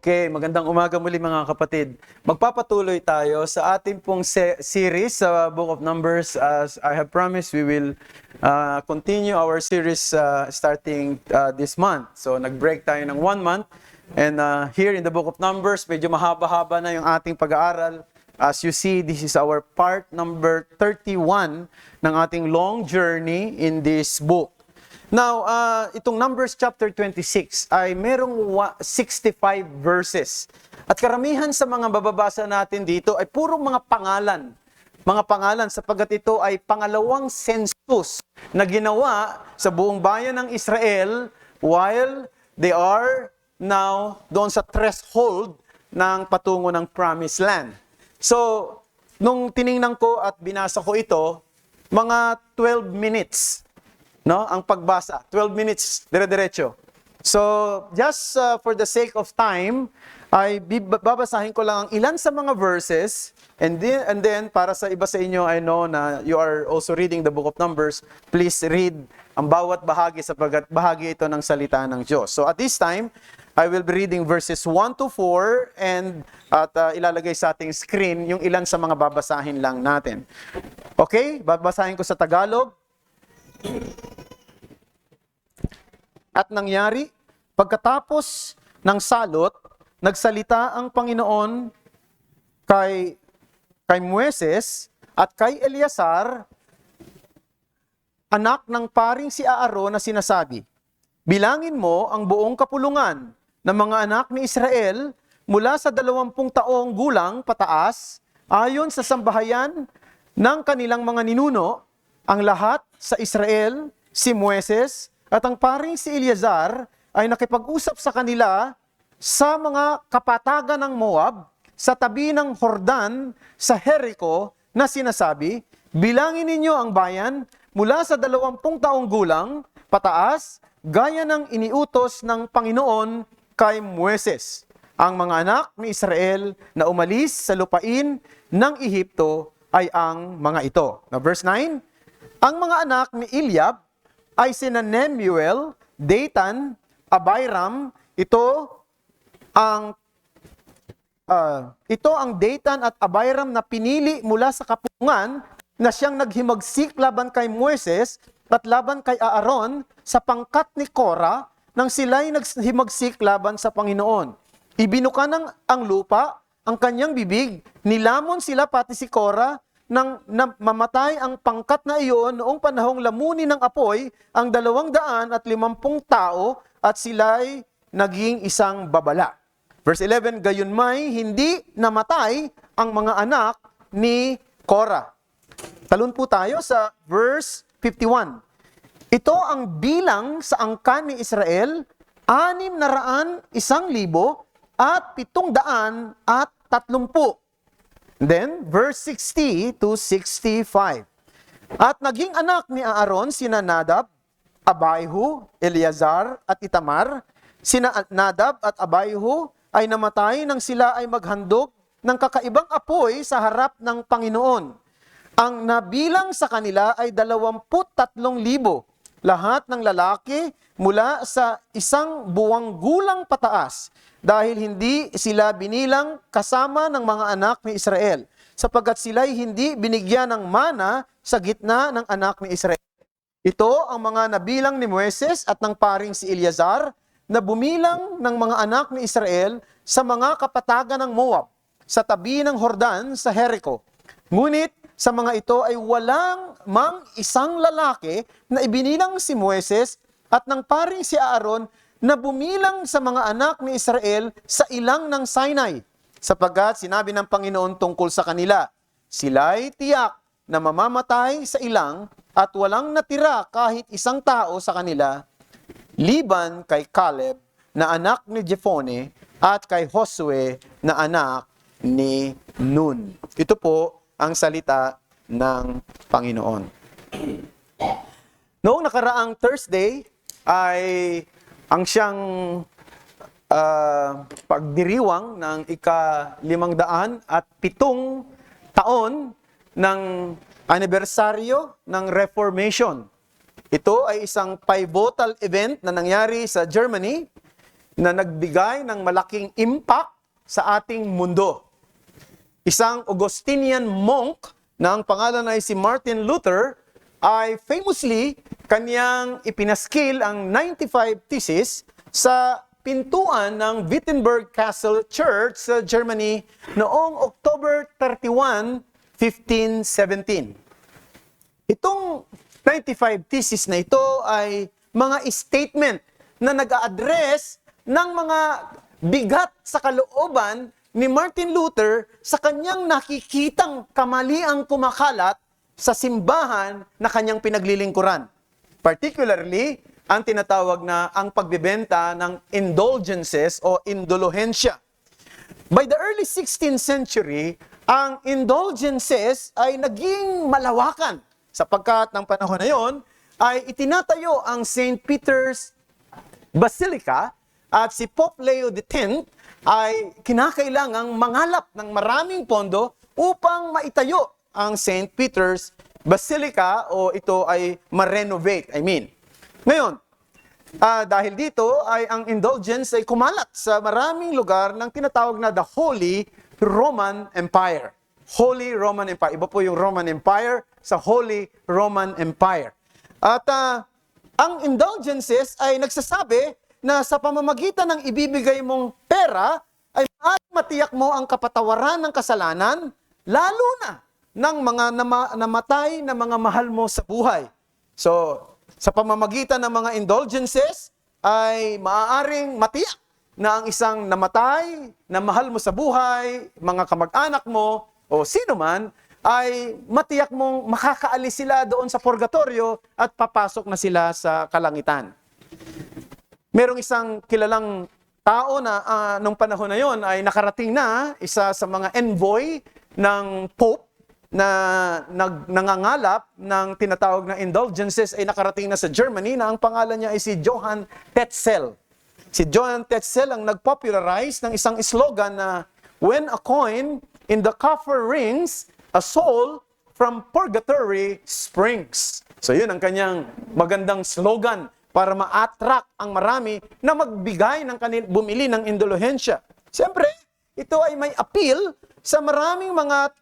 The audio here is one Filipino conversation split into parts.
Okay, magandang umaga muli mga kapatid. Magpapatuloy tayo sa ating pong series sa Book of Numbers. As I have promised, we will continue our series starting this month. So nag-break tayo ng 1 month. And here in the Book of Numbers, medyo mahaba-haba na yung ating pag-aaral. As you see, this is our part number 31 ng ating long journey in this book. Now, itong Numbers chapter 26 ay merong 65 verses. At karamihan sa mga bababasa natin dito ay purong mga pangalan. Mga pangalan sapagkat ito ay pangalawang census na ginawa sa buong bayan ng Israel while they are now doon sa threshold ng patungo ng Promised Land. So, nung tiningnan ko at binasa ko ito, mga 12 minutes. No, ang pagbasa, 12 minutes, dire-diretso. So, just for the sake of time, ay babasahin ko lang ang ilan sa mga verses, and then para sa iba sa inyo, I know na you are also reading the book of Numbers, please read ang bawat bahagi sapagkat bahagi ito ng salita ng Diyos. So, at this time, I will be reading verses 1 to 4 and ilalagay sa ating screen yung ilan sa mga babasahin lang natin. Okay, babasahin ko sa Tagalog. At nangyari, pagkatapos ng salot, nagsalita ang Panginoon kay Moises at kay Eleazar, anak ng paring si Aaron na sinasabi, bilangin mo ang buong kapulungan ng mga anak ni Israel mula sa 20 taong gulang pataas, ayon sa sambahayan ng kanilang mga ninuno, ang lahat sa Israel, si Moises, at ang paring si Eleazar ay nakipag-usap sa kanila sa mga kapatagan ng Moab, sa tabi ng Jordan, sa Jericho, na sinasabi, bilangin ninyo ang bayan mula sa 20 taong gulang, pataas, gaya ng iniutos ng Panginoon kay Moises, ang mga anak ni Israel na umalis sa lupain ng Ehipto ay ang mga ito. Now, verse 9, ang mga anak ni Eliab ay sina Nemuel, Datan, Abiram. Ito ang Datan at Abiram na pinili mula sa kapulungan na siyang naghimagsik laban kay Moises at laban kay Aaron sa pangkat ni Korah nang sila'y naghimagsik laban sa Panginoon. Ibinuka ang lupa, ang kanyang bibig, nilamon sila pati si Korah, nang mamatay ang pangkat na iyon noong panahong lamunin ng apoy ang 250 tao at sila'y naging isang babala. Verse 11, gayunmay hindi namatay ang mga anak ni Korah. Talon po tayo sa verse 51. Ito ang bilang sa angkan ni Israel, 601,000 at 730. Then, verse 60 to 65. At naging anak ni Aaron sina Nadab, Abihu, Eleazar at Itamar. Sina Nadab at Abihu ay namatay nang sila ay maghandog ng kakaibang apoy sa harap ng Panginoon. Ang nabilang sa kanila ay 23,000, lahat ng lalaki mula sa 1 buwang gulang pataas, dahil hindi sila binilang kasama ng mga anak ni Israel, sapagkat sila'y hindi binigyan ng mana sa gitna ng anak ni Israel. Ito ang mga nabilang ni Moises at ng paring si Eleazar na bumilang ng mga anak ni Israel sa mga kapatagan ng Moab, sa tabi ng Jordan sa Jericho. Ngunit sa mga ito ay walang mang isang lalaki na ibinilang si Moises at ng paring si Aaron na bumilang sa mga anak ni Israel sa ilang ng Sinai, sapagkat sinabi ng Panginoon tungkol sa kanila, sila'y tiyak na mamamatay sa ilang at walang natira kahit isang tao sa kanila, liban kay Caleb na anak ni Jephone at kay Josue na anak ni Nun. Ito po ang salita ng Panginoon. Noong nakaraang Thursday ay ang siyang pagdiriwang ng ika-507 taon ng anibersaryo ng Reformation. Ito ay isang pivotal event na nangyari sa Germany na nagbigay ng malaking impact sa ating mundo. Isang Augustinian monk na ang pangalan ay si Martin Luther ay famously kanyang ipinaskil ang 95 thesis sa pintuan ng Wittenberg Castle Church sa Germany noong October 31, 1517. Itong 95 thesis na ito ay mga statement na nag-a-address ng mga bigat sa kalooban ni Martin Luther sa kanyang nakikitang kamaliang kumakalat sa simbahan na kanyang pinaglilingkuran. Particularly, ang tinatawag na ang pagbebenta ng indulgences o indulhensya. By the early 16th century, ang indulgences ay naging malawakan sapagkat ng panahon na yon ay itinatayo ang St. Peter's Basilica at si Pope Leo X ay kinakailangang mangalap ng maraming pondo upang maitayo ang St. Peter's Basilica o ito ay ma-renovate, Ngayon, dahil dito ay ang indulgence ay kumalat sa maraming lugar ng tinatawag na the Holy Roman Empire. Holy Roman Empire. Iba po yung Roman Empire sa Holy Roman Empire. At ang indulgences ay nagsasabi na sa pamamagitan ng ibibigay mong pera ay maaaring matiyak mo ang kapatawaran ng kasalanan, lalo na ng mga namatay na mga mahal mo sa buhay. So, sa pamamagitan ng mga indulgences ay maaaring matiyak na ang isang namatay na mahal mo sa buhay, mga kamag-anak mo o sino man, ay matiyak mong makakaalis sila doon sa purgatorio at papasok na sila sa kalangitan. Merong isang kilalang tao na nung panahon na yon ay nakarating na, isa sa mga envoy ng Pope na nangangalap ng tinatawag na indulgences ay nakarating na sa Germany na ang pangalan niya ay si Johann Tetzel. Si Johann Tetzel ang nag-popularize ng isang slogan na when a coin in the coffer rings, a soul from purgatory springs. So yun ang kanyang magandang slogan para ma-attract ang marami na magbigay ng bumili ng indulhensya. Siyempre, ito ay may appeal sa maraming mga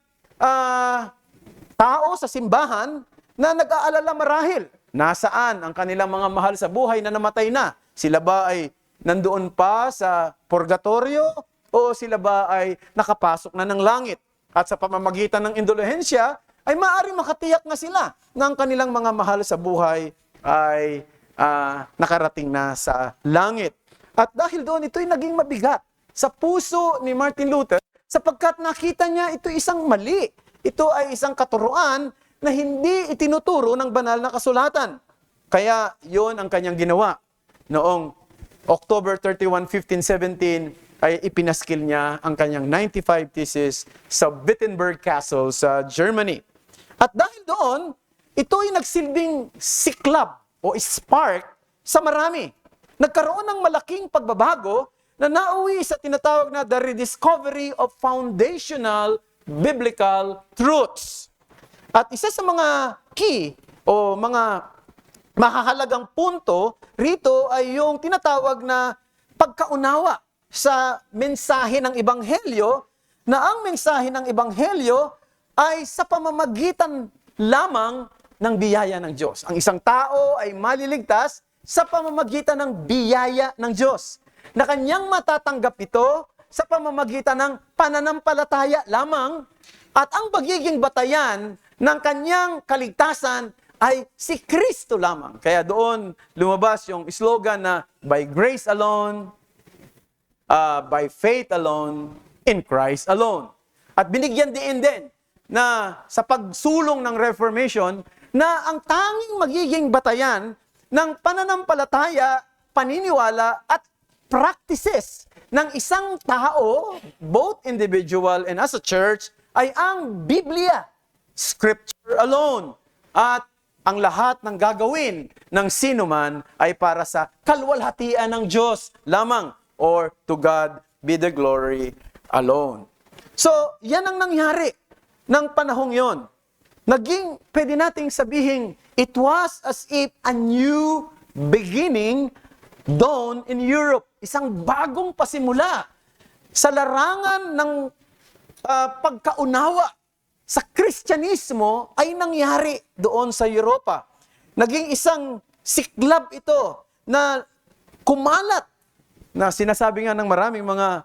tao sa simbahan na nag-aalala marahil. Nasaan ang kanilang mga mahal sa buhay na namatay na? Sila ba ay nandoon pa sa purgatorio o sila ba ay nakapasok na ng langit? At sa pamamagitan ng indulhensya, ay maaari makatiyak na sila na ang kanilang mga mahal sa buhay ay nakarating na sa langit. At dahil doon, ito'y naging mabigat sa puso ni Martin Luther sapagkat nakita niya ito isang mali. Ito ay isang katuruan na hindi itinuturo ng banal na kasulatan. Kaya yon ang kanyang ginawa. Noong October 31, 1517, ay ipinaskil niya ang kanyang 95 thesis sa Wittenberg Castle sa Germany. At dahil doon, ito'y nagsilbing siklab o spark sa marami. Nagkaroon ng malaking pagbabago na nauwi sa tinatawag na the rediscovery of foundational biblical truths. At isa sa mga key o mga mahahalagang punto rito ay yung tinatawag na pagkaunawa sa mensahe ng Ebanghelyo na ang mensahe ng Ebanghelyo ay sa pamamagitan lamang ng biyaya ng Diyos. Ang isang tao ay maliligtas sa pamamagitan ng biyaya ng Diyos. Na kanyang matatanggap ito sa pamamagitan ng pananampalataya lamang at ang pagiging batayan ng kanyang kaligtasan ay si Kristo lamang. Kaya doon lumabas yung slogan na by grace alone, by faith alone, in Christ alone. At binigyan din na sa pagsulong ng Reformation na ang tanging magiging batayan ng pananampalataya, paniniwala at practices ng isang tao, both individual and as a church, ay ang Biblia, Scripture alone. At ang lahat ng gagawin ng sinuman ay para sa kalwalhatian ng Diyos lamang, or to God be the glory alone. So, yan ang nangyari ng panahong yon. Naging, pwede nating sabihin, it was as if a new beginning dawn in Europe. Isang bagong pasimula sa larangan ng pagkaunawa sa Kristyanismo ay nangyari doon sa Europa. Naging isang siklab ito na kumalat, na sinasabi nga ng maraming mga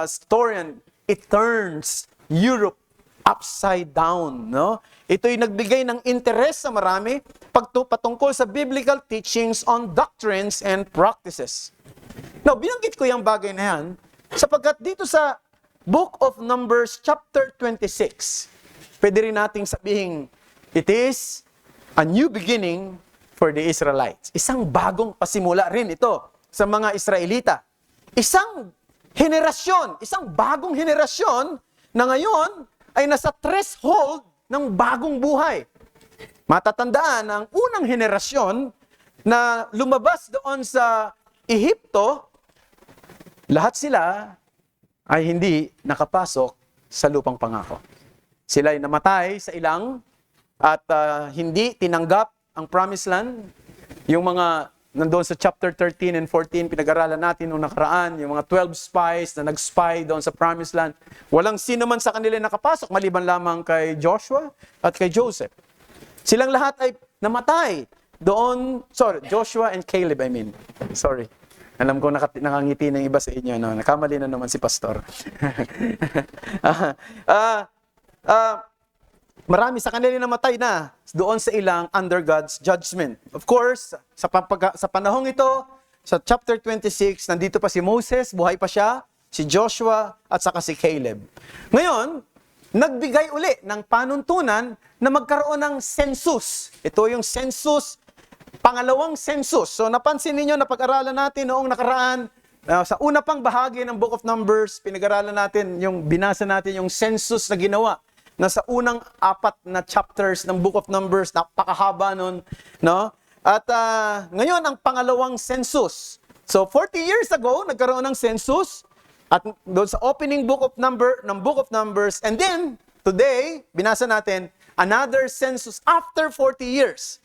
historian, it turns Europe upside down. No? Ito'y nagbigay ng interes sa marami patungkol sa biblical teachings on doctrines and practices. Now, binanggit ko yung bagay na yan sapagkat dito sa Book of Numbers chapter 26, pwede rin nating sabihin, it is a new beginning for the Israelites. Isang bagong pasimula rin ito sa mga Israelita. Isang henerasyon, isang bagong henerasyon na ngayon ay nasa threshold ng bagong buhay. Matatandaan ang unang henerasyon na lumabas doon sa Ehipto, lahat sila ay hindi nakapasok sa lupang pangako. Sila ay namatay sa ilang at hindi tinanggap ang promised land. Yung mga nandoon sa chapter 13 and 14, pinag-aralan natin noong nakaraan, yung mga 12 spies na nag-spy doon sa promised land. Walang sino man sa kanila nakapasok, maliban lamang kay Joshua at kay Joseph. Silang lahat ay namatay doon, Joshua and Caleb, Sorry. Alam ko nakangiti ng iba sa inyo, no? Nakamali na naman si Pastor. Marami sa kanila namatay na doon sa ilang under God's judgment. Of course, sa panahong ito, sa chapter 26, nandito pa si Moses, buhay pa siya, si Joshua, at saka si Caleb. Ngayon, nagbigay uli ng panuntunan na magkaroon ng census. Ito yung census, pangalawang census. So napansin ninyo na pag-aralan natin noong nakaraan, sa una pang bahagi ng Book of Numbers, pinag-aralan natin, binasa natin yung census na ginawa na sa unang 4 na chapters ng Book of Numbers, napakahaba nun, no? At ngayon, ang pangalawang census. So 40 years ago, nagkaroon ng census, at doon sa opening Book of Numbers, and then, today, binasa natin, another census after 40 years.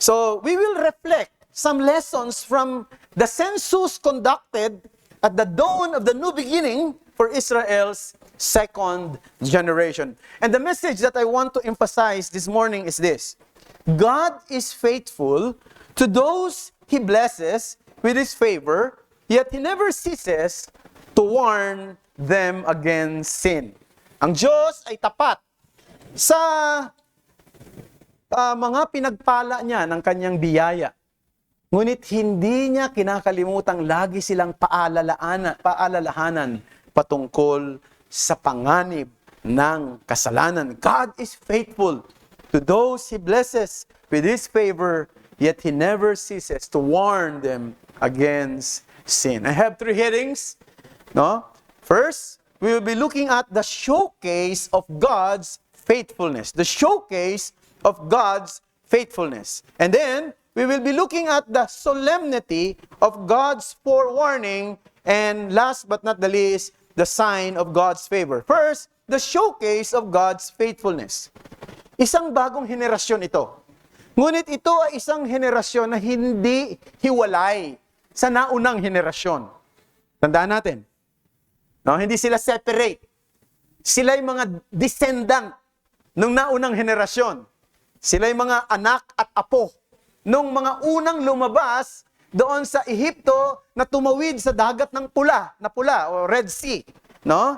So, we will reflect some lessons from the census conducted at the dawn of the new beginning for Israel's second generation. And the message that I want to emphasize this morning is this: God is faithful to those He blesses with His favor, yet He never ceases to warn them against sin. Ang Diyos ay tapat sa mga pinagpala niya ng kanyang biyaya. Ngunit hindi niya kinakalimutang lagi silang paalalahanan patungkol sa panganib ng kasalanan. God is faithful to those He blesses with His favor, yet He never ceases to warn them against sin. I have 3 headings. No? First, we will be looking at the showcase of God's faithfulness. The showcase of God's faithfulness. And then, we will be looking at the solemnity of God's forewarning. And last but not the least, the sign of God's favor. First, the showcase of God's faithfulness. Isang bagong henerasyon ito. Ngunit ito ay isang henerasyon na hindi hiwalay sa naunang henerasyon. Tandaan natin. No, hindi sila separate. Sila ay mga descendant ng naunang henerasyon. Sila ay mga anak at apo nung mga unang lumabas doon sa Ehipto na tumawid sa dagat ng pula o Red Sea. No?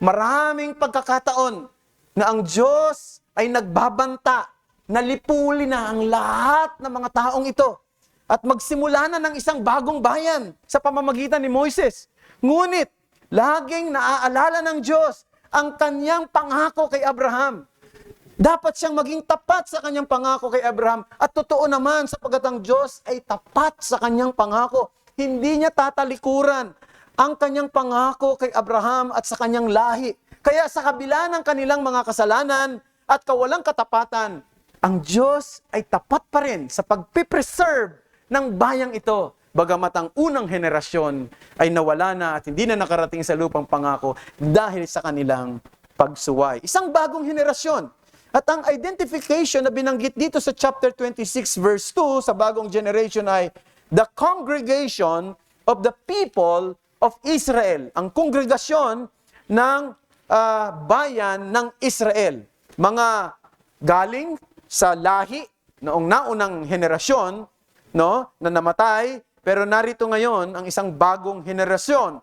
Maraming pagkakataon na ang Diyos ay nagbabanta na lipulin na ang lahat ng mga taong ito at magsimula na ng isang bagong bayan sa pamamagitan ni Moises. Ngunit, laging naaalala ng Diyos ang kanyang pangako kay Abraham. Dapat siyang maging tapat sa kanyang pangako kay Abraham. At totoo naman, sapagkat ang Diyos ay tapat sa kanyang pangako. Hindi niya tatalikuran ang kanyang pangako kay Abraham at sa kanyang lahi. Kaya sa kabila ng kanilang mga kasalanan at kawalang katapatan, ang Diyos ay tapat pa rin sa pagpipreserve ng bayang ito. Bagamat ang unang henerasyon ay nawala na at hindi na nakarating sa lupang pangako dahil sa kanilang pagsuway. Isang bagong henerasyon. At ang identification na binanggit dito sa chapter 26 verse 2 sa bagong generation ay the congregation of the people of Israel. Ang kongregasyon ng bayan ng Israel. Mga galing sa lahi noong naunang henerasyon, no, na namatay, pero narito ngayon ang isang bagong henerasyon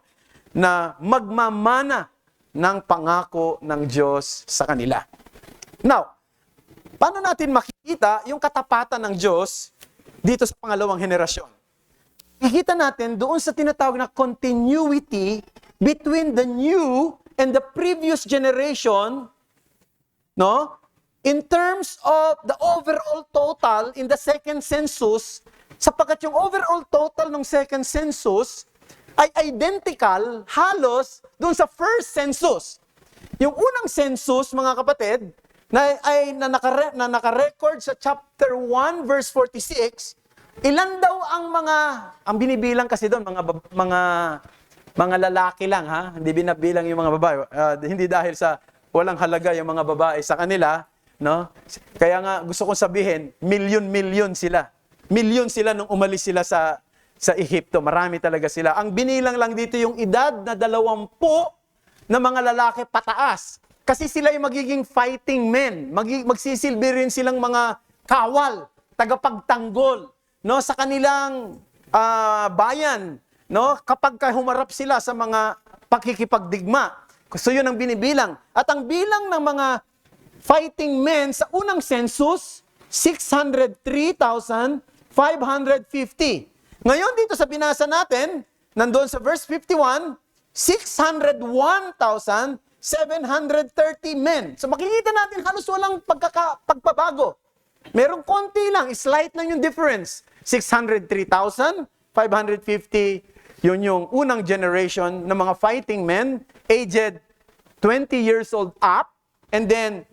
na magmamana ng pangako ng Diyos sa kanila. Now, paano natin makikita yung katapatan ng Diyos dito sa pangalawang henerasyon? Kikita natin doon sa tinatawag na continuity between the new and the previous generation, no? In terms of the overall total in the second census, sapagkat yung overall total ng second census ay identical halos doon sa first census. Yung unang census, mga kapatid, na naka-record sa chapter 1 verse 46, ilan daw ang binibilang kasi doon, mga lalaki lang, ha? Hindi binabilang yung mga babae. Hindi dahil sa walang halaga yung mga babae sa kanila, no? Kaya nga gusto kong sabihin, milyon sila. Milyon sila nung umalis sila sa Ehipto. Marami talaga sila. Ang binilang lang dito yung edad na 20 na mga lalaki pataas. Kasi sila yung magiging fighting men. Magsisilbi rin silang mga kawal, tagapagtanggol, no, sa kanilang bayan, no, kapag humarap sila sa mga pakikipagdigma. So yun ang binibilang. At ang bilang ng mga fighting men sa unang census, 603,550. Ngayon dito sa binasa natin, nandoon sa verse 51, 601,730 men. So makikita natin halos walang pagbabago. Merong konti lang, slight lang yung difference. 603,550, yun yung unang generation ng mga fighting men, aged 20 years old up, and then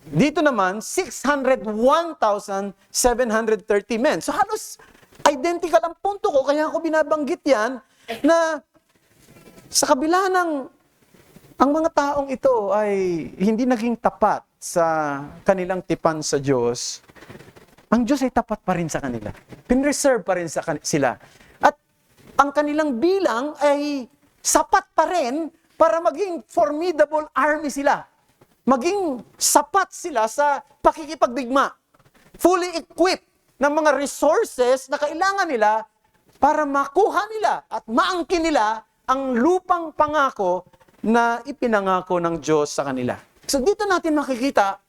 dito naman, 601,730 men. So halos identical ang punto ko, kaya ako binabanggit yan, na sa kabila ng ang mga taong ito ay hindi naging tapat sa kanilang tipan sa Diyos, ang Diyos ay tapat pa rin sa kanila. Pinreserve pa rin sila. At ang kanilang bilang ay sapat pa rin para maging formidable army sila. Maging sapat sila sa pakikipagdigma. Fully equipped ng mga resources na kailangan nila para makuha nila at maangkin nila ang lupang pangako na ipinangako ng Diyos sa kanila. So dito natin makikita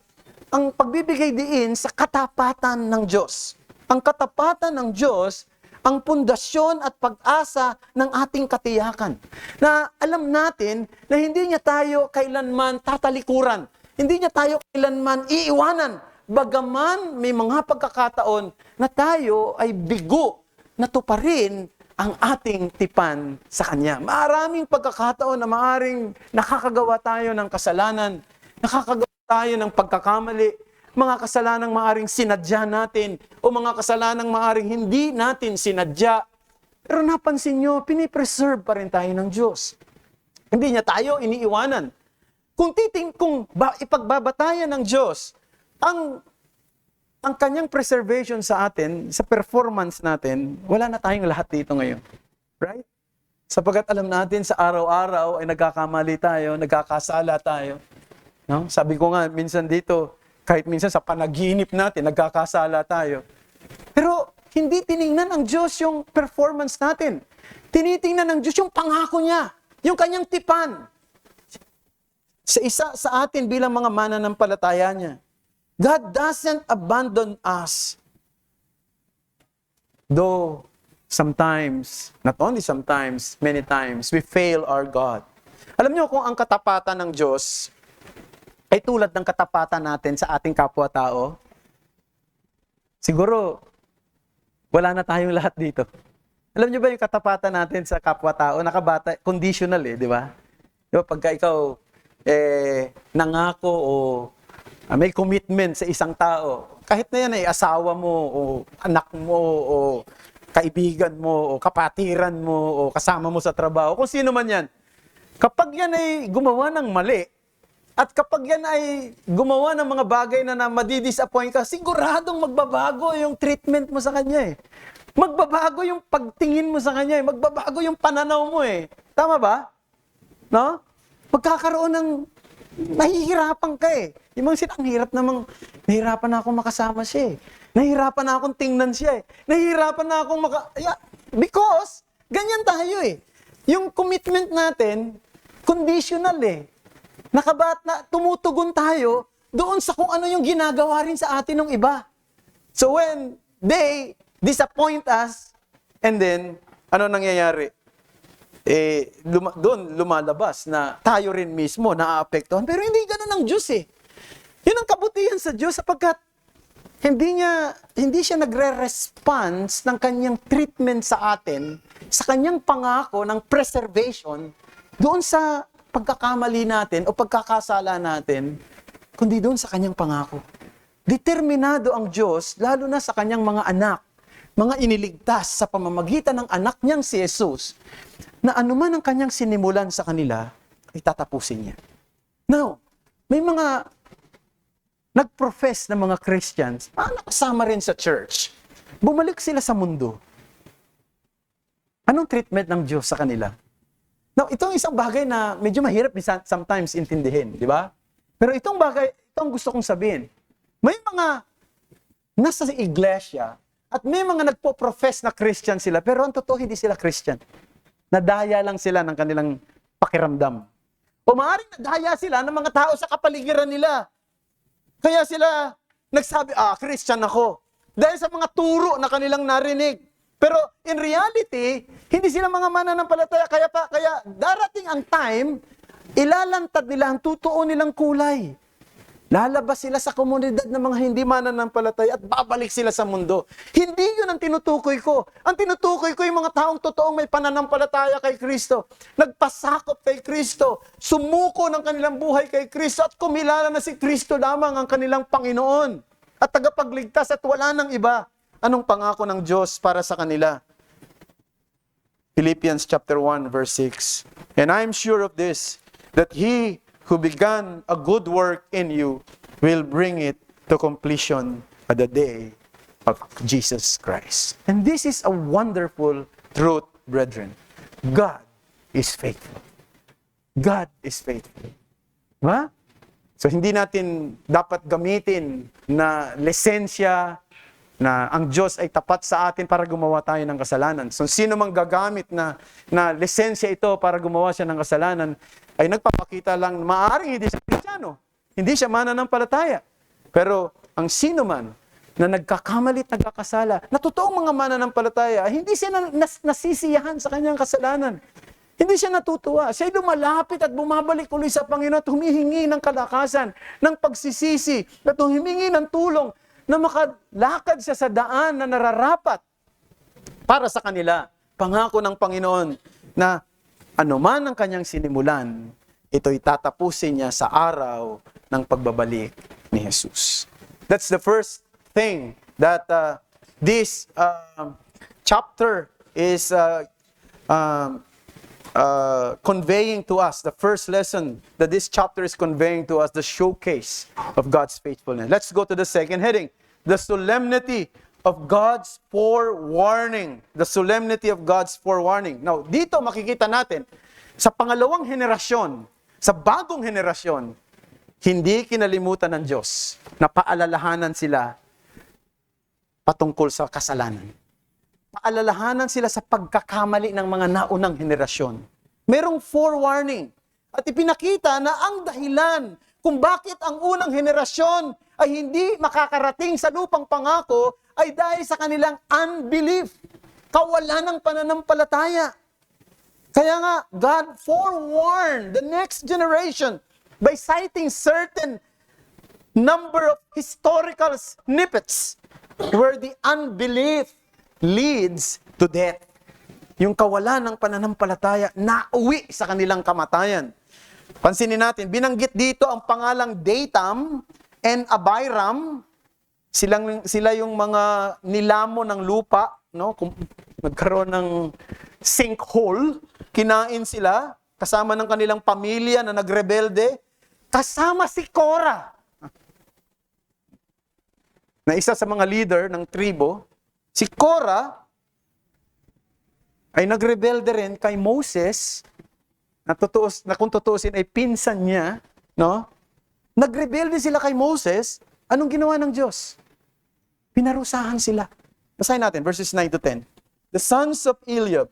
ang pagbibigay diin sa katapatan ng Diyos. Ang katapatan ng Diyos, ang pundasyon at pag-asa ng ating katiyakan. Na alam natin na hindi niya tayo kailanman tatalikuran. Hindi niya tayo kailanman iiwanan. Bagaman may mga pagkakataon na tayo ay bigo na tuparin ang ating tipan sa Kanya. Maraming pagkakataon na maaring nakakagawa tayo ng kasalanan, nakakagawa tayo ng pagkakamali, mga kasalanang maaring sinadya natin o mga kasalanang maaring hindi natin sinadya. Pero napansin nyo, pinipreserve pa rin tayo ng Diyos. Hindi niya tayo iniiwanan. Kung ipagbabatayan ng Diyos, ang kanyang preservation sa atin, sa performance natin, wala na tayong lahat dito ngayon. Right? Sapagat alam natin sa araw-araw ay nagkakamali tayo, nagkakasala tayo. No? Sabi ko nga, minsan dito, kahit minsan sa panaginip natin, nagkakasala tayo. Pero hindi tiningnan ng Diyos yung performance natin. Tinitingnan ng Diyos yung pangako niya, yung kanyang tipan. Sa isa sa atin bilang mga mananampalataya niya, God doesn't abandon us. Though sometimes, not only sometimes, many times, we fail our God. Alam niyo kung ang katapatan ng Diyos ay tulad ng katapatan natin sa ating kapwa-tao, siguro, wala na tayong lahat dito. Alam niyo ba yung katapatan natin sa kapwa-tao, nakabata, conditional di ba? Di ba, pagka ikaw, nangako o may commitment sa isang tao, kahit na yan ay asawa mo, o anak mo, o kaibigan mo, o kapatiran mo, o kasama mo sa trabaho, kung sino man yan, kapag yan ay gumawa ng mali, at kapag yan ay gumawa ng mga bagay na madidisappoint ka, siguradong magbabago yung treatment mo sa kanya Magbabago yung pagtingin mo sa kanya, eh. Magbabago yung pananaw mo eh. Tama ba? No? Magkakaroon ng nahihirapan ka eh. Yung mga ang hirap namang, nahihirapan na akong makasama siya eh. Nahihirapan na akong tingnan siya eh. Nahihirapan na akong because, ganyan tayo eh. Yung commitment natin, conditional eh. Tumutugon tayo doon sa kung ano yung ginagawa rin sa atin ng iba. So when they disappoint us, and then, ano nangyayari? Doon lumalabas na tayo rin mismo naaapektuhan. Pero hindi ganun ang Diyos eh. Yun ang kabutihan sa Diyos sapagkat hindi siya nagre-response ng kanyang treatment sa atin, sa kanyang pangako ng preservation, doon sa pagkakamali natin o pagkakasala natin, kundi doon sa kanyang pangako. Determinado ang Diyos, lalo na sa kanyang mga anak, mga iniligtas sa pamamagitan ng anak niyang si Jesus, na anuman ang kanyang sinimulan sa kanila, ay tatapusin niya. Now, may mga nag-profess na mga Christians, nakasama rin sa church. Bumalik sila sa mundo. Anong treatment ng Diyos sa kanila? Now, itong isang bagay na medyo mahirap sometimes intindihin, di ba? Pero itong gusto kong sabihin. May mga nasa iglesia at may mga nagpo-profess na Christian sila, pero ang totoo hindi sila Christian. Nadaya lang sila ng kanilang pakiramdam. O maaaring nadaya sila ng mga tao sa kapaligiran nila. Kaya sila nagsabi, Christian ako. Dahil sa mga turo na kanilang narinig. Pero in reality, hindi sila mga mananampalataya. Kaya darating ang time, ilalantad nila ang totoo nilang kulay. Lalabas sila sa komunidad ng mga hindi mananampalataya at babalik sila sa mundo. Hindi yun ang tinutukoy ko. Ang tinutukoy ko yung mga taong totoong may pananampalataya kay Kristo. Nagpasakop kay Kristo. Sumuko ng kanilang buhay kay Kristo at kumilala na si Kristo lamang ang kanilang Panginoon at tagapagligtas at wala nang iba. Anong pangako ng Diyos para sa kanila? Philippians chapter 1 verse 6. And I am sure of this, that He who began a good work in you will bring it to completion at the day of Jesus Christ. And this is a wonderful truth, brethren. God is faithful. God is faithful. Diba? So hindi natin dapat gamitin na lisensya na ang Diyos ay tapat sa atin para gumawa tayo ng kasalanan. So sino mang gagamit na lisensya ito para gumawa siya ng kasalanan, ay nagpapakita lang na maaaring hindi siya Kristiyano. Hindi siya mananampalataya. Pero ang sino man na nagkakamali at nagkakasala, na totoong mga mananampalataya, hindi siya nasisiyahan sa kanyang kasalanan. Hindi siya natutuwa. Siya lumalapit at bumabalik ulit sa Panginoon at humihingi ng kalakasan, ng pagsisisi, at humihingi ng tulong na makalakad siya sa daan na nararapat para sa kanila. Pangako ng Panginoon na anuman ang kanyang sinimulan, ito'y tatapusin niya sa araw ng pagbabalik ni Jesus. That's the first thing that this chapter is conveying to us. The first lesson that this chapter is conveying to us, the showcase of God's faithfulness. Let's go to the second heading, the solemnity of God's forewarning. The solemnity of God's forewarning. Now, dito makikita natin, sa pangalawang henerasyon, sa bagong henerasyon, hindi kinalimutan ng Diyos na paalalahanan sila patungkol sa kasalanan. Paalalahanan sila sa pagkakamali ng mga naunang henerasyon. Merong forewarning. At ipinakita na ang dahilan kung bakit ang unang henerasyon ay hindi makakarating sa lupang pangako ay dahil sa kanilang unbelief, kawalan ng pananampalataya. Kaya nga, God forewarned the next generation by citing certain number of historical snippets where the unbelief leads to death. Yung kawalan ng pananampalataya, nauwi sa kanilang kamatayan. Pansinin natin, binanggit dito ang pangalang Datam and Abiram. Sila yung mga nilamo ng lupa, no? Kung nagkaroon ng sinkhole, kinain sila, kasama ng kanilang pamilya na nagrebelde, kasama si Korah, na isa sa mga leader ng tribo. Si Korah ay nagrebelde rin kay Moses, na kung tutuusin ay pinsan niya, no? Nagrebelde sila kay Moses, anong ginawa ng Diyos? Pinarusahan sila. Basahin natin, verses 9 to 10. The sons of Eliab,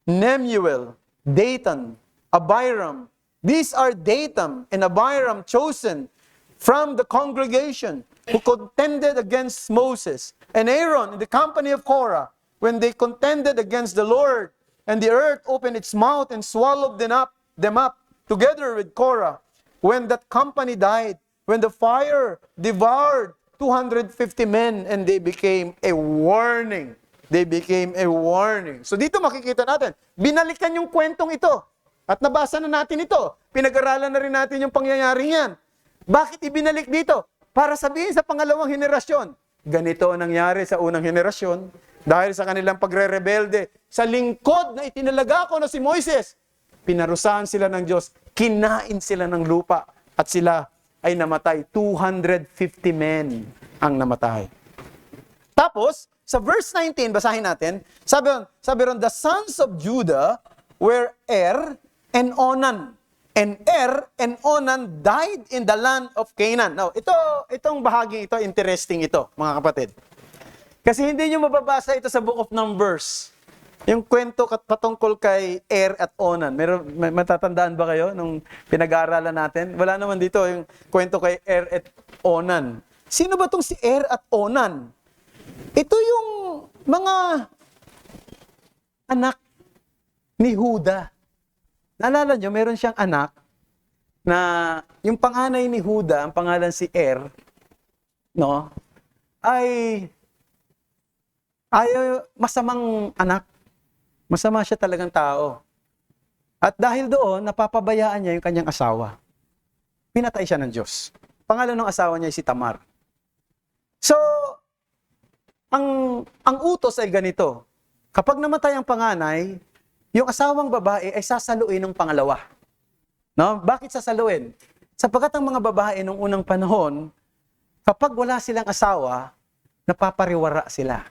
Nemuel, Dathan, Abiram. These are Dathan and Abiram chosen from the congregation who contended against Moses, and Aaron in the company of Korah, when they contended against the Lord, and the earth opened its mouth and swallowed them up together with Korah. When that company died, when the fire devoured 250 men, and they became a warning. They became a warning. So dito makikita natin, binalikan yung kwentong ito. At nabasa na natin ito. Pinag-aralan na rin natin yung pangyayari yan. Bakit ibinalik dito? Para sabihin sa pangalawang henerasyon, ganito ang nangyari sa unang henerasyon dahil sa kanilang pagre-rebelde. Sa lingkod na itinalaga ko na si Moises, pinarusahan sila ng Diyos, kinain sila ng lupa, at sila ay namatay. 250 men ang namatay. Tapos, sa verse 19, basahin natin, sabi ron, the sons of Judah were Er and Onan. And Er and Onan died in the land of Canaan. Now, itong bahaging ito, interesting ito, mga kapatid. Kasi hindi nyo mababasa ito sa Book of Numbers. Yung kwento patungkol kay Er at Onan. May matatandaan ba kayo nung pinag-aaralan natin? Wala naman dito yung kwento kay Er at Onan. Sino ba tong si Er at Onan? Ito yung mga anak ni Huda. Naalala nyo, meron siyang anak na yung panganay ni Huda, ang pangalan si Er, no? Ay masamang anak. Masama siya talagang tao. At dahil doon, napapabayaan niya yung kanyang asawa. Pinatay siya ng Diyos. Pangalan ng asawa niya ay si Tamar. So, ang utos ay ganito. Kapag namatay ang panganay, yung asawang babae ay sasaluin ng pangalawa. No? Bakit sasaluin? Sapagkat ang mga babae nung unang panahon, kapag wala silang asawa, napapariwara sila.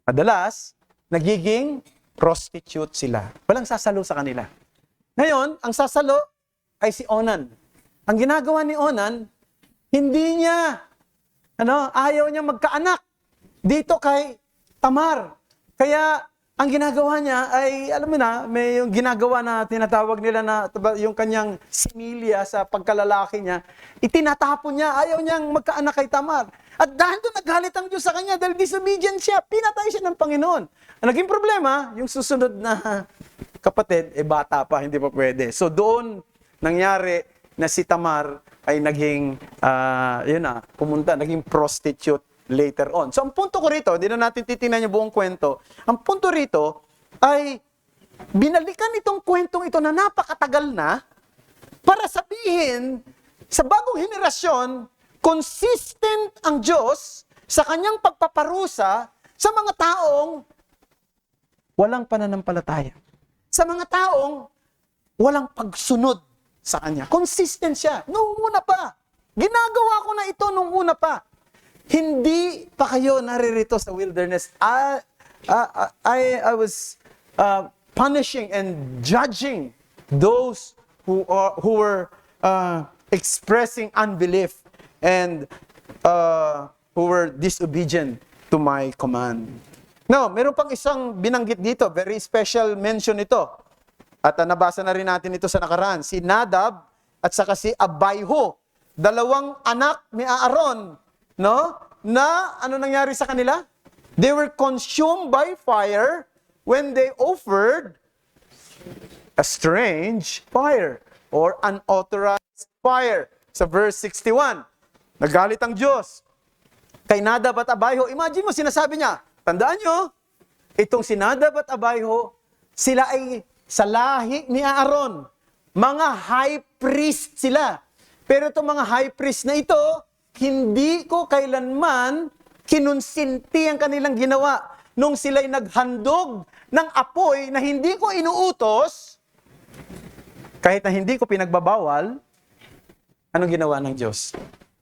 Madalas, nagiging prostitute sila. Walang sasalo sa kanila. Ngayon, ang sasalo ay si Onan. Ang ginagawa ni Onan, hindi niya, ayaw niya magkaanak dito kay Tamar. Kaya, ang ginagawa niya ay, alam mo na, may yung ginagawa na tinatawag nila na yung kanyang similya sa pagkalalaki niya, itinatapon niya, ayaw niyang magkaanak kay Tamar. At dahil doon naghalit ang Diyos sa kanya, dahil disobedient siya, pinatay siya ng Panginoon. Ang naging problema, yung susunod na kapatid, bata pa, hindi pa pwede. So doon nangyari na si Tamar ay naging, pumunta, naging prostitute later on. So ang punto ko rito, hindi na natin titingnan yung buong kwento, ang punto rito ay binalikan itong kwentong ito na napakatagal na para sabihin sa bagong henerasyon, consistent ang Diyos sa kanyang pagpaparusa sa mga taong walang pananampalataya. Sa mga taong walang pagsunod sa Kanya. Consistent siya. Noong una pa. Ginagawa ko na ito noong una pa. Hindi pa kayo naririto sa wilderness. I was punishing and judging those who were expressing unbelief and who were disobedient to my command. Now, meron pang isang binanggit dito, very special mention ito. At nabasa na rin natin ito sa nakaraan. Si Nadab at saka si Abihu. Dalawang anak ni Aaron, no? Na ano nangyari sa kanila? They were consumed by fire when they offered a strange fire or unauthorized fire. Sa verse 61, nagalit ang Diyos kay Nadab at Abihu. Imagine mo, sinasabi niya, tandaan nyo, itong si Nadab at Abihu, sila ay sa lahi ni Aaron. Mga high priest sila. Pero itong mga high priest na ito, hindi ko kailanman kinonsinti ang kanilang ginawa. Nung sila'y naghandog ng apoy na hindi ko inuutos, kahit na hindi ko pinagbabawal, anong ginawa ng Diyos?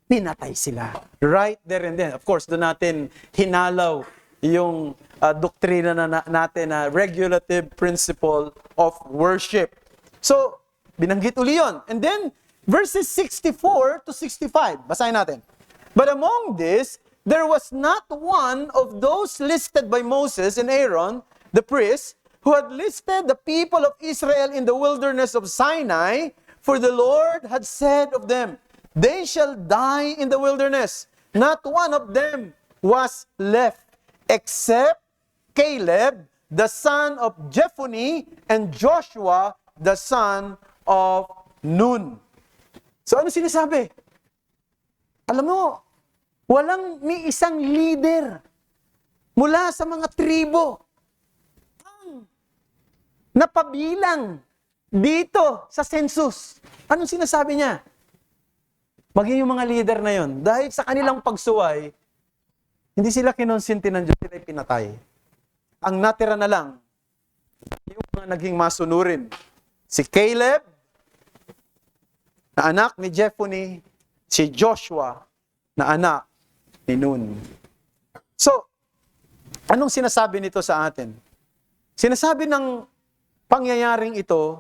Pinatay sila. Right there and then. Of course, doon natin hinalaw yung doktrina natin na regulative principle of worship. So, binanggit uli yun. And then, verses 64 to 65. Basahin natin. But among this, there was not one of those listed by Moses and Aaron, the priests, who had listed the people of Israel in the wilderness of Sinai, for the Lord had said of them, they shall die in the wilderness. Not one of them was left, except Caleb, the son of Jephunneh, and Joshua, the son of Nun. So ano sinasabi? Alam mo, walang may isang leader mula sa mga tribo ang napabilang dito sa census. Anong sinasabi niya? Maging yung mga leader na yon, dahil sa kanilang pagsuway, hindi sila kinonsinti ng Diyos, sila pinatay. Ang natira na lang, yung mga naging masunurin. Si Caleb, na anak ni Jephunneh, si Joshua, na anak ni Nun. So, anong sinasabi nito sa atin? Sinasabi ng pangyayaring ito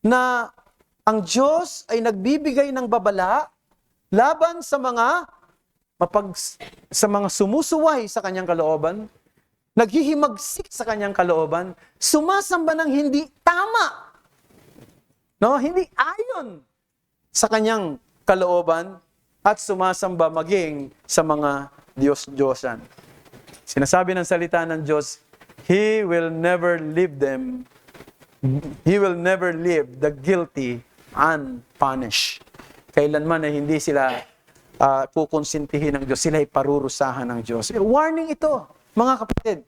na ang Diyos ay nagbibigay ng babala laban sa mga sumusuway sa kanyang kalooban, naghihimagsik sa kanyang kalooban, sumasamba ng hindi tama, no? Hindi ayon sa kanyang kalooban, at sumasamba maging sa mga Diyos-Diyosan. Sinasabi ng salita ng Diyos, He will never leave them, He will never leave the guilty unpunished. Kailanman na hindi sila kukonsintihin ng Diyos, sila ay parurusahan ng Diyos. Warning ito, mga kapatid.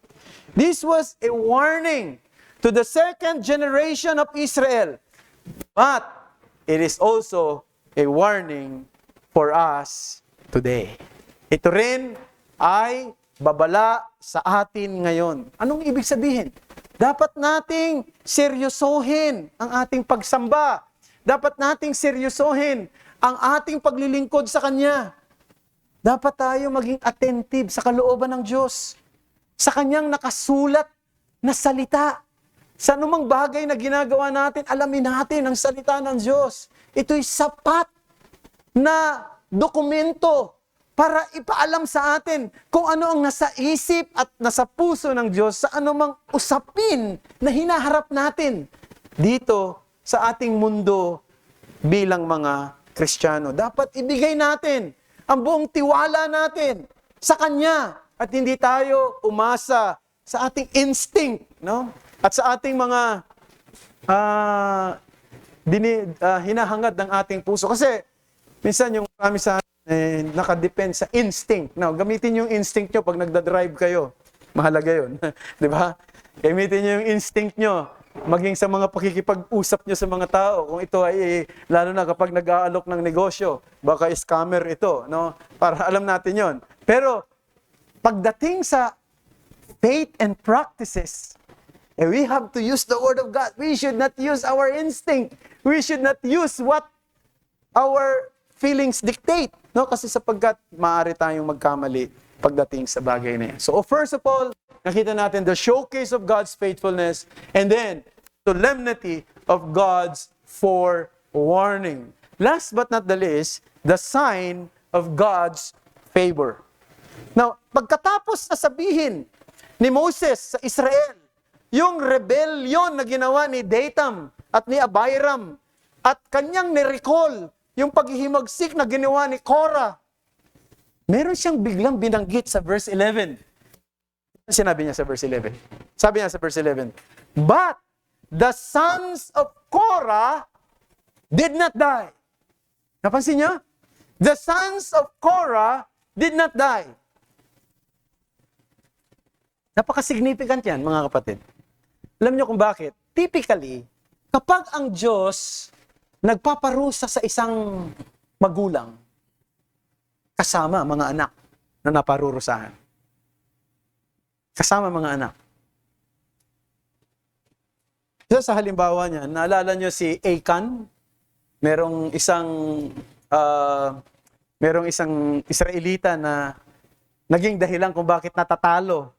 This was a warning to the second generation of Israel. But it is also a warning for us today. Ito rin ay babala sa atin ngayon. Anong ibig sabihin? Dapat nating seryosohin ang ating pagsamba. Dapat nating seryosohin ang ating paglilingkod sa Kanya. Dapat tayo maging attentive sa kalooban ng Diyos, sa Kanyang nakasulat na salita. Sa anumang bagay na ginagawa natin, alamin natin ang salita ng Diyos. Ito'y sapat na dokumento para ipaalam sa atin kung ano ang nasa isip at nasa puso ng Diyos sa anumang usapin na hinaharap natin dito sa ating mundo bilang mga Kristiyano. Dapat ibigay natin ang buong tiwala natin sa Kanya at hindi tayo umasa sa ating instinct, no? At sa ating mga hinahangad ng ating puso. Kasi minsan yung marami sa nakadepend sa instinct. Now, gamitin yung instinct nyo pag nagdadrive kayo. Mahalaga yun. Di ba? Gamitin nyo yung instinct nyo. Maging sa mga pakikipag-usap nyo sa mga tao. Kung ito ay, lalo na kapag nag-aalok ng negosyo, baka scammer ito. No? Para alam natin yon. Pero, pagdating sa faith and practices, we have to use the Word of God. We should not use our instinct. We should not use what our feelings dictate. No? Kasi sapagkat maaari tayong magkamali pagdating sa bagay na yan. So first of all, nakita natin the showcase of God's faithfulness and then solemnity of God's forewarning. Last but not the least, the sign of God's favor. Now, pagkatapos na sabihin ni Moses sa Israel, yung rebellion na ginawa ni Datham at ni Abiram at kanyang nirecall yung paghihimagsik na ginawa ni Korah, meron siyang biglang binanggit sa verse 11. Ano sinabi niya sa verse 11? Sabi niya sa verse 11, but the sons of Korah did not die. Napansin niyo? The sons of Korah did not die. Napaka-significant yan, mga kapatid. Alam niyo kung bakit? Typically, kapag ang Diyos nagpaparusa sa isang magulang, kasama mga anak na naparurusahan. Kasama mga anak. So, sa halimbawa niya, naalala niyo si Achan? Merong isang Israelita na naging dahilan kung bakit natatalo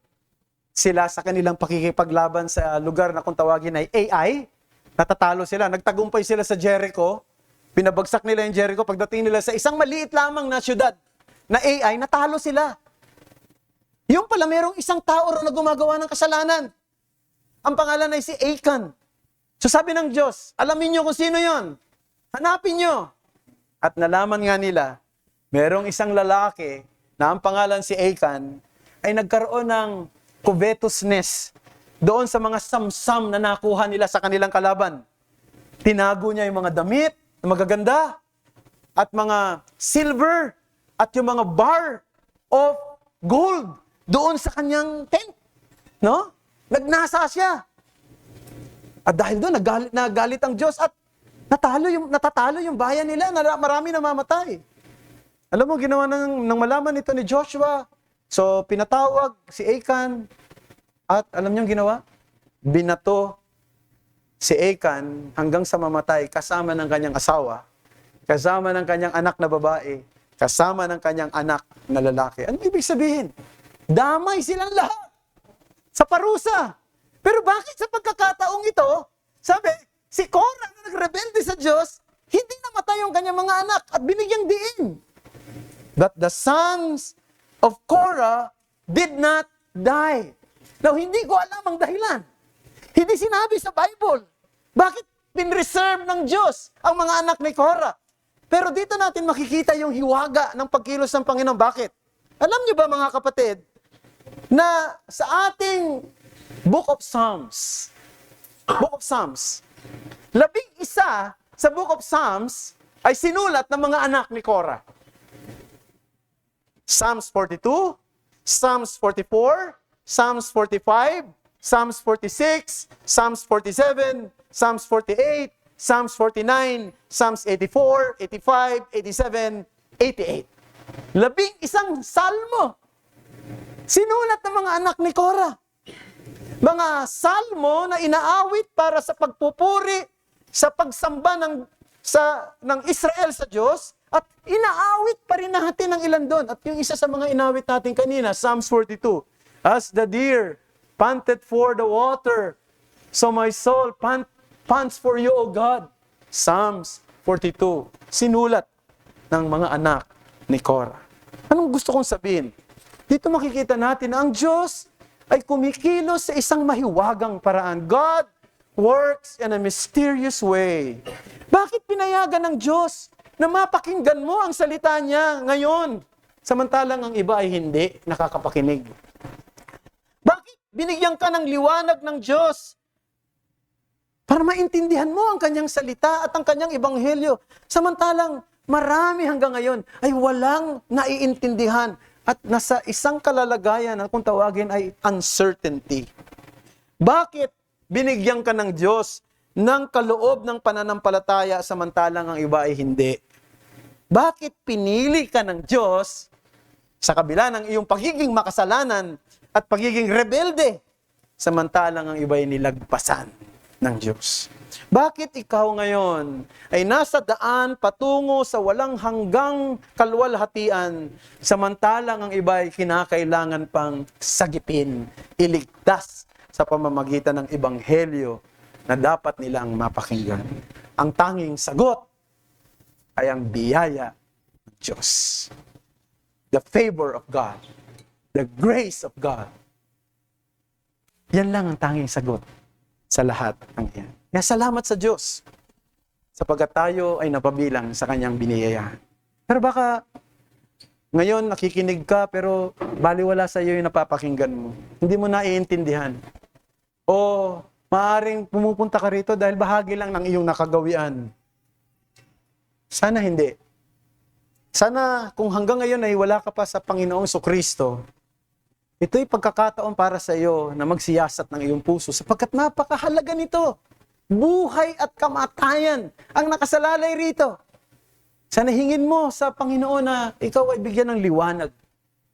sila sa kanilang pakikipaglaban sa lugar na kung tawagin ay AI. Natatalo sila. Nagtagumpay sila sa Jericho. Pinabagsak nila yung Jericho. Pagdating nila sa isang maliit lamang na syudad na AI, natalo sila. Yung pala, merong isang tao ro na gumagawa ng kasalanan. Ang pangalan ay si Achan. So sabi ng Diyos, alamin nyo kung sino yon. Hanapin nyo. At nalaman nga nila, merong isang lalaki na ang pangalan si Achan ay nagkaroon ng covetousness doon sa mga samsam na nakuha nila sa kanilang kalaban. Tinago niya yung mga damit na magaganda at mga silver at yung mga bar of gold doon sa kanyang tent. No? Nagnasa siya. At dahil doon, nagalit ang Diyos at natatalo yung bayan nila. Marami namamatay. Alam mo, ginawa ng malaman ito ni Joshua. So, pinatawag si Achan. At alam niyo ang ginawa? Binato si Achan hanggang sa mamatay kasama ng kanyang asawa, kasama ng kanyang anak na babae, kasama ng kanyang anak na lalaki. Ano ibig sabihin? Damay silang lahat sa parusa. Pero bakit sa pagkakataong ito, sabi, si Korah na nagrebelde sa Diyos, hindi namatay yung kanyang mga anak at binigyang diin. That the sons of Korah did not die. Now, hindi ko alam ang dahilan. Hindi sinabi sa Bible. Bakit pinreserve ng Diyos ang mga anak ni Korah? Pero dito natin makikita yung hiwaga ng pagkilos ng Panginoon. Bakit? Alam niyo ba mga kapatid, na sa ating Book of Psalms, 11 sa Book of Psalms ay sinulat ng mga anak ni Korah. Psalms 42, Psalms 44, Psalms 45, Psalms 46, Psalms 47, Psalms 48, Psalms 49, Psalms 84, 85, 87, 88. 11 salmo. Sinulat ng mga anak ni Korah. Mga salmo na inaawit para sa pagpupuri, sa pagsamba ng Israel sa Diyos, at inaawit pa rin natin ng ilan doon. At yung isa sa mga inawit natin kanina, Psalms 42. As the deer panted for the water, so my soul pants for you, O God. Psalms 42. Sinulat ng mga anak ni Korah. Anong gusto kong sabihin? Dito makikita natin na ang Diyos ay kumikilos sa isang mahiwagang paraan. God works in a mysterious way. Bakit pinayagan ng Diyos na mapakinggan mo ang salita niya ngayon, samantalang ang iba ay hindi nakakapakinig? Bakit binigyan ka ng liwanag ng Diyos para maintindihan mo ang kanyang salita at ang kanyang ebanghelyo, samantalang marami hanggang ngayon ay walang naiintindihan at nasa isang kalalagayan na kung tawagin ay uncertainty? Bakit binigyan ka ng Diyos ng kaloob ng pananampalataya samantalang ang iba ay hindi? Bakit pinili ka ng Diyos sa kabila ng iyong pagiging makasalanan at pagiging rebelde samantalang ang iba ay nilagpasan ng Diyos? Bakit ikaw ngayon ay nasa daan patungo sa walang hanggang kalwalhatian samantalang ang iba ay kinakailangan pang sagipin, iligtas sa pamamagitan ng ebanghelyo na dapat nilang mapakinggan? Ang tanging sagot ay ang biyaya ng Diyos. The favor of God. The grace of God. Yan lang ang tanging sagot sa lahat ng yan. Kaya salamat sa Diyos sapagkat tayo ay napabilang sa kanyang biniyayaan. Pero baka ngayon nakikinig ka pero baliwala sa iyo yung napapakinggan mo. Hindi mo naiintindihan. O maaring pumupunta ka rito dahil bahagi lang ng iyong nakagawian. Sana hindi. Sana kung hanggang ngayon ay wala ka pa sa Panginoong Kristo, ito'y pagkakataon para sa iyo na magsiyasat ng iyong puso sapagkat napakahalaga nito. Buhay at kamatayan ang nakasalalay rito. Sana hingin mo sa Panginoon na ikaw ay bigyan ng liwanag,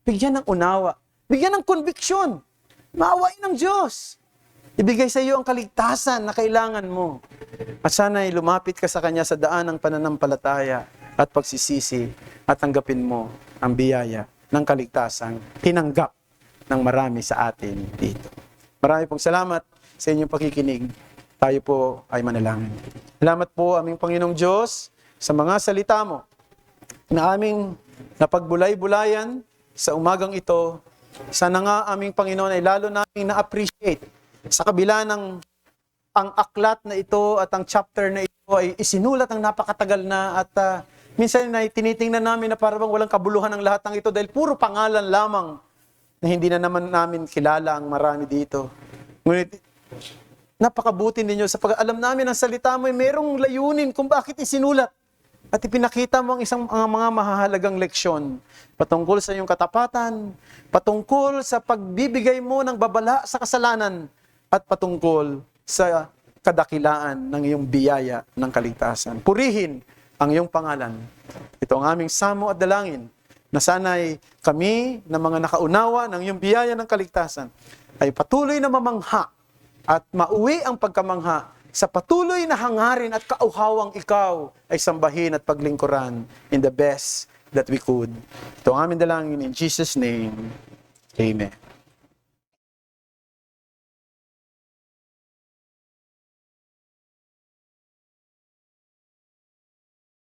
bigyan ng unawa, bigyan ng konbiksyon. Maawain ng Diyos. Ibigay sa iyo ang kaligtasan na kailangan mo. At sana ay lumapit ka sa Kanya sa daan ng pananampalataya at pagsisisi at tanggapin mo ang biyaya ng kaligtasan tinanggap ng marami sa atin dito. Marami pong salamat sa inyong pakikinig. Tayo po ay manalangin. Salamat po aming Panginoong Diyos sa mga salita mo na aming napagbulay-bulayan sa umagang ito. Sana nga aming Panginoon ay lalo naming na-appreciate sa kabila ng ang aklat na ito at ang chapter na ito ay isinulat ng napakatagal na at minsan na tinitingnan namin na parang walang kabuluhan ng lahat ng ito dahil puro pangalan lamang na hindi na naman namin kilala ang marami dito. Ngunit napakabuti ninyo sapagkat alam namin ang salita mo ay merong layunin kung bakit isinulat. At ipinakita mo ang mga mahahalagang leksyon patungkol sa iyong katapatan, patungkol sa pagbibigay mo ng babala sa kasalanan, at patungkol sa kadakilaan ng iyong biyaya ng kaligtasan. Purihin ang iyong pangalan. Ito ang aming samo at dalangin na sana'y kami na mga nakaunawa ng iyong biyaya ng kaligtasan ay patuloy na mamangha at mauwi ang pagkamangha sa patuloy na hangarin at kauhawang ikaw ay sambahin at paglingkuran in the best that we could. Ito ang aming dalangin in Jesus' name. Amen.